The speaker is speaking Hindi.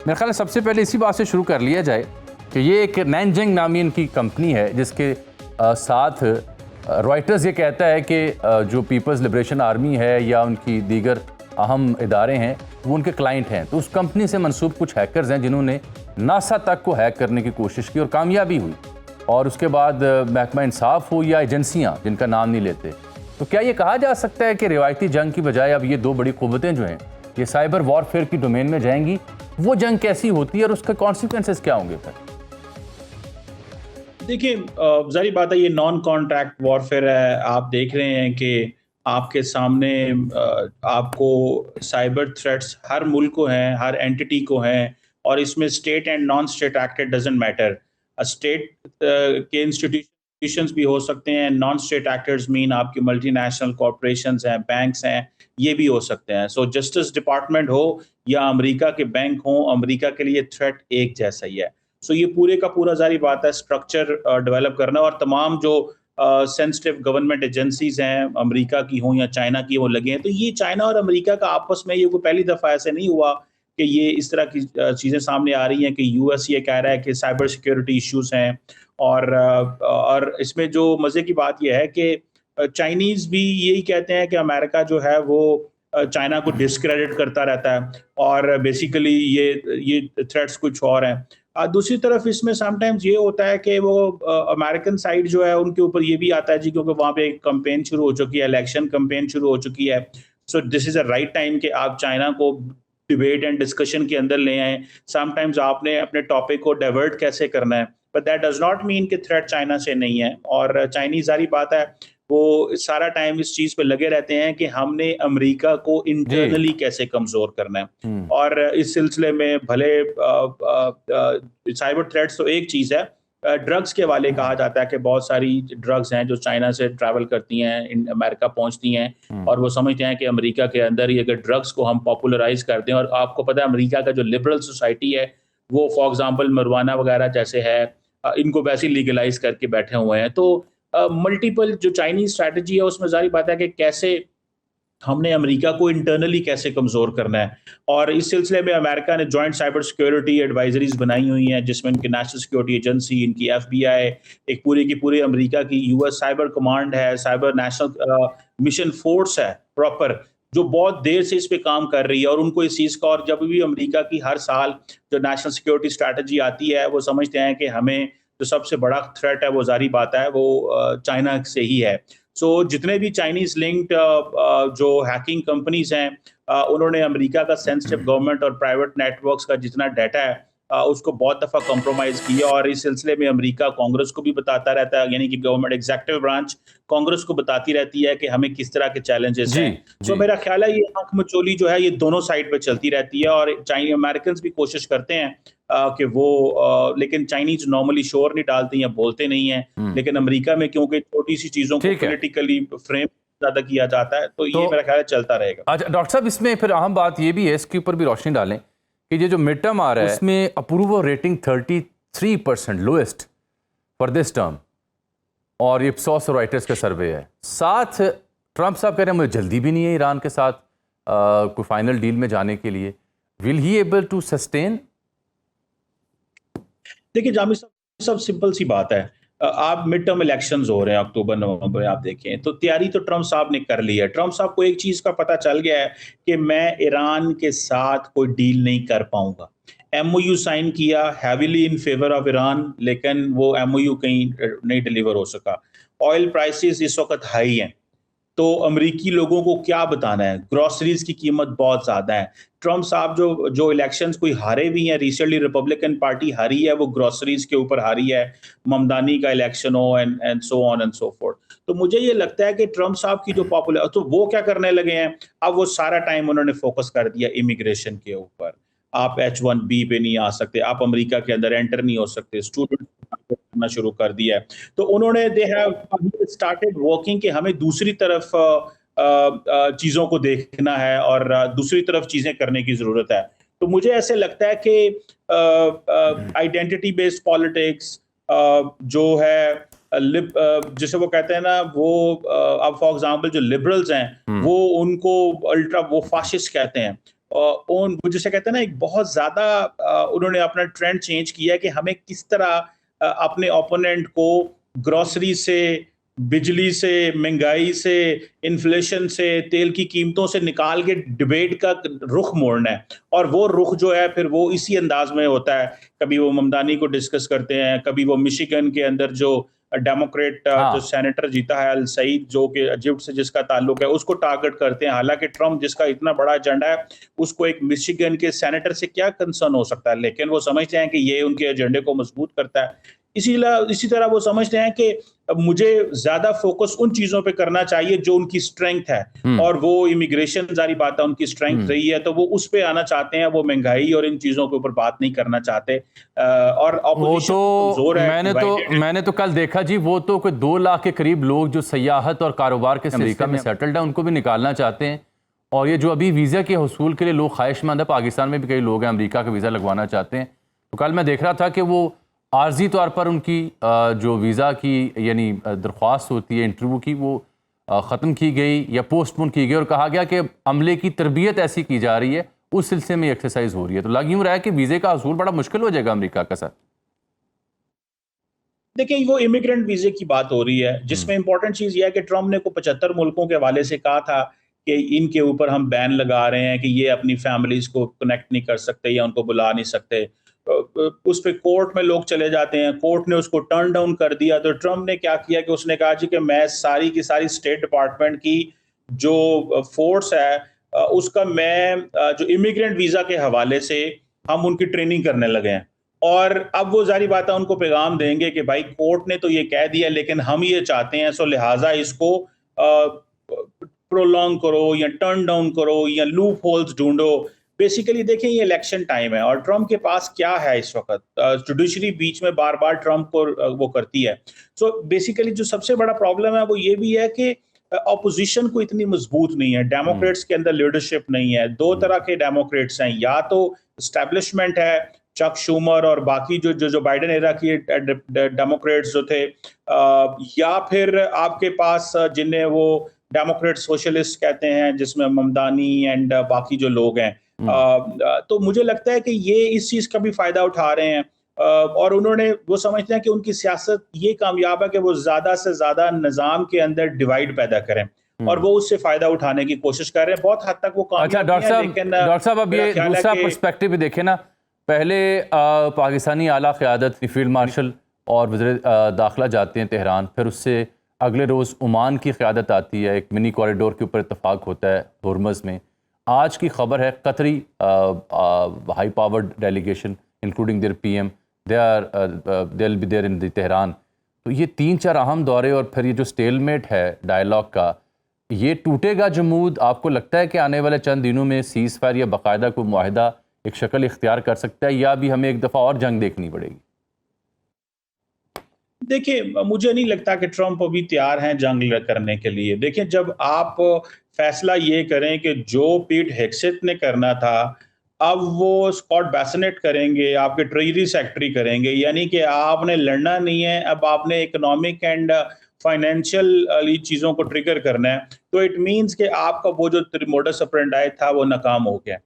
मेरे ख्याल है सबसे पहले इसी बात से शुरू कर लिया जाए कि ये एक नैनजिंग नामी इनकी कंपनी है जिसके साथ रॉयटर्स ये कहता है कि जो पीपल्स लिबरेशन आर्मी है या उनकी दीगर अहम इदारे हैं वो उनके क्लाइंट हैं। तो उस कंपनी से मंसूब कुछ हैकर्स हैं जिन्होंने नासा तक को हैक करने की कोशिश की और कामयाबी हुई। और उसके बाद महकमा इंसाफ हो या एजेंसियां जिनका नाम नहीं लेते, तो क्या ये कहा जा सकता है कि रिवायती जंग की बजाय अब ये दो बड़ी कुव्वतें जो हैं ये साइबर वॉरफेयर की डोमेन में जाएंगी? वो जंग कैसी होती है और उसके कॉन्सिक्वेंसेस क्या होंगे फिर? देखिए, जारी बात है, ये नॉन कॉन्ट्रैक्ट वॉरफेयर है। आप देख रहे हैं कि आपके सामने आपको साइबर थ्रेट्स हर मुल्क को हैं, हर एंटिटी को हैं, और इसमें state and non state actor doesn't matter. State के इंस्टीट्यूशंस भी हो सकते हैं, नॉन स्टेट एक्टर्स मीन आपकी मल्टीनेशनल कॉरपोरेशंस हैं, बैंक्स हैं, ये भी हो सकते हैं। सो जस्टिस डिपार्टमेंट हो या अमेरिका के बैंक हो, अमेरिका के लिए थ्रेट एक जैसा ही है। सो ये पूरे का पूरा जारी बात है स्ट्रक्चर डेवलप करना, और तमाम जो सेंसिटिव गवर्नमेंट एजेंसीज हैं, अमेरिका की हों या चाइना की, वो लगे हैं। तो ये चाइना और अमेरिका का आपस में ये कोई पहली दफ़ा ऐसे नहीं हुआ कि ये इस तरह की चीज़ें सामने आ रही हैं कि यूएस ये कह रहा है कि साइबर सिक्योरिटी इश्यूज हैं। और इसमें जो मज़े की बात यह है कि चाइनीज़ भी यही कहते हैं कि अमेरिका जो है वो चाइना को डिस्क्रेडिट करता रहता है, और बेसिकली ये थ्रेट्स कुछ और हैं। दूसरी तरफ इसमें समटाइम्स ये होता है कि वो अमेरिकन साइड जो है उनके ऊपर ये भी आता है जी, क्योंकि वहाँ पे एक कैंपेन शुरू हो चुकी है, इलेक्शन कैंपेन शुरू हो चुकी है। So this is a right time कि आप चाइना को डिबेट एंड डिस्कशन के अंदर ले आए। समटाइम्स आपने अपने टॉपिक को डाइवर्ट कैसे करना है, but that does not mean कि थ्रेट चाइना से नहीं है। और चाइनीज सारी बात है वो सारा टाइम इस चीज पे लगे रहते हैं कि हमने अमेरिका को इंटरनली कैसे कमजोर करना है। और इस सिलसिले में भले साइबर थ्रेट्स तो एक चीज है, ड्रग्स के वाले कहा जाता है कि बहुत सारी ड्रग्स हैं जो चाइना से ट्रैवल करती हैं, इन अमेरिका पहुंचती हैं, और वो समझते हैं कि अमेरिका के अंदर ही अगर ड्रग्स को हम पॉपुलराइज कर दें। और आपको पता है अमेरिका का जो लिबरल सोसाइटी है वो फॉर एग्जांपल मरवाना वगैरह जैसे है, इनको वैसे लीगलाइज करके बैठे हुए हैं। तो मल्टीपल जो चाइनीज स्ट्रैटेजी है उसमें जारी बात है कि कैसे हमने अमेरिका को इंटरनली कैसे कमजोर करना है। और इस सिलसिले में अमेरिका ने जॉइंट साइबर सिक्योरिटी एडवाइजरीज बनाई हुई हैं, जिसमें इनकी नेशनल सिक्योरिटी एजेंसी, इनकी एफबीआई, एक पूरी की पूरी अमेरिका की यूएस साइबर कमांड है, साइबर नेशनल मिशन फोर्स है प्रॉपर, जो बहुत देर से इस पे काम कर रही है। और उनको इस चीज़ का, और जब भी अमेरिका की हर साल जो नेशनल सिक्योरिटी स्ट्रैटेजी आती है वो समझते हैं कि हमें जो सबसे बड़ा थ्रेट है वो जारी बात है वो चाइना से ही है। सो जितने भी चाइनीज लिंक्ड जो हैकिंग कंपनीज हैं, उन्होंने अमेरिका का सेंसिटिव गवर्नमेंट और प्राइवेट नेटवर्क्स का जितना डाटा है उसको बहुत दफ़ा कॉम्प्रोमाइज़ किया। और इस सिलसिले में अमेरिका कांग्रेस को भी बताता रहता है, यानी कि गवर्नमेंट एग्जीक्यूटिव ब्रांच कांग्रेस को बताती रहती है कि हमें किस तरह के चैलेंजेस हैं। सो मेरा ख्याल है ये आंख मचोली जो है ये दोनों साइड पे चलती रहती है, और चाइनीज अमेरिकन भी कोशिश करते हैं कि वो लेकिन चाइनीज नॉर्मली शोर नहीं डालते या बोलते नहीं है। लेकिन अमेरिका में क्योंकि छोटी सी चीज़ों को पॉलिटिकली फ्रेम ज़्यादा किया जाता है, तो ये मेरा ख्याल है चलता रहेगा। अच्छा डॉक्टर साहब, इसमें फिर अहम बात ये भी है, इसके ऊपर भी रोशनी डालें कि ये जो मिड टर्म आ रहा है उसमें approval rating 33% lowest for this term, और ये सॉस राइटर्स का सर्वे है। साथ ट्रंप साहब कह रहे हैं मुझे जल्दी भी नहीं है ईरान के साथ कोई फाइनल डील में जाने के लिए। Will he able to sustain? देखिए जामिर साहब, सब सिंपल सी बात है। आप मिड टर्म इलेक्शंस हो रहे हैं अक्टूबर नवंबर, आप देखें तो तैयारी तो ट्रंप साहब ने कर ली है। ट्रंप साहब को एक चीज का पता चल गया है कि मैं ईरान के साथ कोई डील नहीं कर पाऊंगा। एमओयू साइन किया heavily in favour of Iran, लेकिन वो एमओयू कहीं नहीं डिलीवर हो सका। ऑयल प्राइसेस इस वक्त हाई हैं, तो अमेरिकी लोगों को क्या बताना है, ग्रोसरीज की कीमत बहुत ज़्यादा है। ट्रंप साहब जो इलेक्शंस कोई हारे भी हैं, रिसेंटली रिपब्लिकन पार्टी हारी है, वो ग्रोसरीज के ऊपर हारी है, ममदानी का इलेक्शन हो and so on and so fourth. तो मुझे ये लगता है कि ट्रंप साहब की जो पॉपुलर, तो वो क्या करने लगे हैं, अब वो सारा टाइम उन्होंने फोकस कर दिया इमिग्रेशन के ऊपर। आप H1B पे नहीं आ सकते, आप अमेरिका के अंदर एंटर नहीं हो सकते, स्टूडेंट करना शुरू कर दिया है। तो उन्होंने दे हैव स्टार्टेड वर्किंग कि हमें दूसरी तरफ चीज़ों को देखना है और दूसरी तरफ चीज़ें करने की ज़रूरत है। तो मुझे ऐसे लगता है कि आइडेंटिटी बेस्ड पॉलिटिक्स जो है जैसे वो कहते हैं ना, वो अब फॉर एग्जांपल जो लिबरल्स हैं वो उनको अल्ट्रा वो फाशिस्ट कहते हैं। ओन वो जिसे कहते हैं ना, एक बहुत ज़्यादा उन्होंने अपना ट्रेंड चेंज किया है कि हमें किस तरह अपने ओपोनेंट को ग्रोसरी से, बिजली से, महँगाई से, इन्फ्लेशन से, तेल की कीमतों से निकाल के डिबेट का रुख मोड़ना है। और वो रुख जो है फिर वो इसी अंदाज़ में होता है। कभी वो ममदानी को डिस्कस करते हैं, कभी वो मिशिगन के अंदर जो डेमोक्रेट जो हाँ। सेनेटर जीता है अल सईद, जो कि इजिप्ट से जिसका ताल्लुक है, उसको टारगेट करते हैं। हालाँकि ट्रम्प जिसका इतना बड़ा एजेंडा है, उसको एक मिशिगन के सेनेटर से क्या कंसर्न हो सकता है? लेकिन वो समझते हैं कि ये उनके एजेंडे को मजबूत करता है। इसी तरह वो समझते हैं कि मुझे ज़्यादा फ़ोकस उन चीज़ों पे करना चाहिए जो उनकी स्ट्रेंथ है, हुँ, और वो इमिग्रेशन ज़ाहिर बात है उनकी स्ट्रेंथ हुँ। रही है, तो वो उस पे आना चाहते हैं, वो महँगाई और इन चीज़ों के ऊपर बात नहीं करना चाहते। और वो ऑपोज़िशन तो कमज़ोर है, डिवाइडेड है। मैंने तो कल देखा जी, वो तो कोई 2 लाख के करीब लोग जो सयाहत और कारोबार के अमेरिका में सेटल्ड हैं, उनको भी निकालना चाहते हैं। और ये जो अभी वीज़ा के हसूल के लिए लोग ख्वाहिशमंद है, पाकिस्तान में भी कई लोग हैं अमेरिका का वीज़ा लगवाना चाहते हैं। तो कल मैं देख रहा था कि वो आर्ज़ी तौर पर उनकी जो वीज़ा की यानी दरख्वास्त होती है इंटरव्यू की, वो ख़त्म की गई या पोस्टपोन की गई और कहा गया कि अमले की तरबियत ऐसी की जा रही है, उस सिलसिले में एक्सरसाइज हो रही है। तो लग यूँ रहा है कि वीज़े का हसूल बड़ा मुश्किल हो जाएगा अमेरिका का साथ। देखिए, वो इमिग्रेंट वीज़े की बात हो रही है, हुँ, जिसमें इम्पोर्टेंट चीज़ ये है कि ट्रम्प ने को 75 मुल्कों के हवाले से कहा था कि इनके ऊपर हम बैन लगा रहे हैं कि ये अपनी फैमिलीज़ को कनेक्ट नहीं कर सकते या उनको बुला नहीं सकते। उस पे कोर्ट में लोग चले जाते हैं, कोर्ट ने उसको टर्न डाउन कर दिया, तो ट्रम्प ने क्या किया कि उसने कहा जी कि मैं सारी की सारी स्टेट डिपार्टमेंट की जो फ़ोर्स है, उसका मैं जो इमिग्रेंट वीज़ा के हवाले से हम उनकी ट्रेनिंग करने लगे हैं। और अब वो ज़ाहिर बात है उनको पैगाम देंगे कि भाई कोर्ट ने तो ये कह दिया, लेकिन हम ये चाहते हैं, सो लिहाजा इसको प्रोलॉन्ग करो या टर्न डाउन करो या लूप होल्स ढूंढो। बेसिकली देखिए, ये इलेक्शन टाइम है और ट्रम्प के पास क्या है इस वक्त, जुडिशरी बीच में बार बार ट्रम्प को वो करती है। सो बेसिकली जो सबसे बड़ा प्रॉब्लम है वो ये भी है कि ऑपोजिशन को इतनी मजबूत नहीं है, हुँ, डेमोक्रेट्स के अंदर लीडरशिप नहीं है। दो हुँ, तरह के डेमोक्रेट्स हैं, या तो स्टैब्लिशमेंट है, चक शूमर और बाकी जो जो जो बाइडेन एरा की डेमोक्रेट्स जो थे, या फिर आपके पास जिन्हें वो डेमोक्रेट सोशलिस्ट कहते हैं, जिसमें ममदानी एंड बाकी जो लोग हैं। हुँ। तो मुझे लगता है कि ये इस चीज़ का भी फ़ायदा उठा रहे हैं, और उन्होंने वो समझते हैं कि उनकी सियासत ये कामयाब है कि वो ज़्यादा से ज़्यादा निज़ाम के अंदर डिवाइड पैदा करें, और हुँ। वो उससे फ़ायदा उठाने की कोशिश कर रहे हैं। बहुत हद तक वो अच्छा कामयाब भी हैं, लेकिन डॉक्टर साहब अब मेरा ये ख़्याल है दूसरा कि पर्सपेक्टिव भी देखें ना। पहले पाकिस्तानी आला क़यादत फील्ड मार्शल और वज़ीर दाखिला जाते हैं तेहरान, फिर उससे अगले रोज़ ओमान की क़यादत आती है, एक मिनी कॉरिडोर के ऊपर इत्तफ़ाक़ होता है होर्मुज़ में। आज की खबर है Qatari high powered delegation including their PM they will be there in the Tehran. तो ये 3-4 अहम दौरे और फिर ये जो स्टेलमेट है डायलॉग का, ये टूटेगा जमूद? आपको लगता है कि आने वाले चंद दिनों में सीज़ फायर या बाकायदा कोई मुआहिदा एक शक्ल इख्तियार कर सकता है, या भी हमें एक दफ़ा और जंग देखनी पड़ेगी? देखिए, मुझे नहीं लगता कि ट्रम्प अभी तैयार हैं जंग करने के लिए। देखिए, जब आप फैसला ये करें कि जो पीट हेग्सेथ ने करना था, अब वो स्कॉट बेसेनेट करेंगे, आपके ट्रेजरी सेक्रेटरी करेंगे, यानी कि आपने लड़ना नहीं है, अब आपने इकोनॉमिक एंड फाइनेंशियल चीज़ों को ट्रिगर करना है। तो इट मीन्स कि आपका वो जो मोडस ऑपरेंडी था, वो नाकाम हो गया।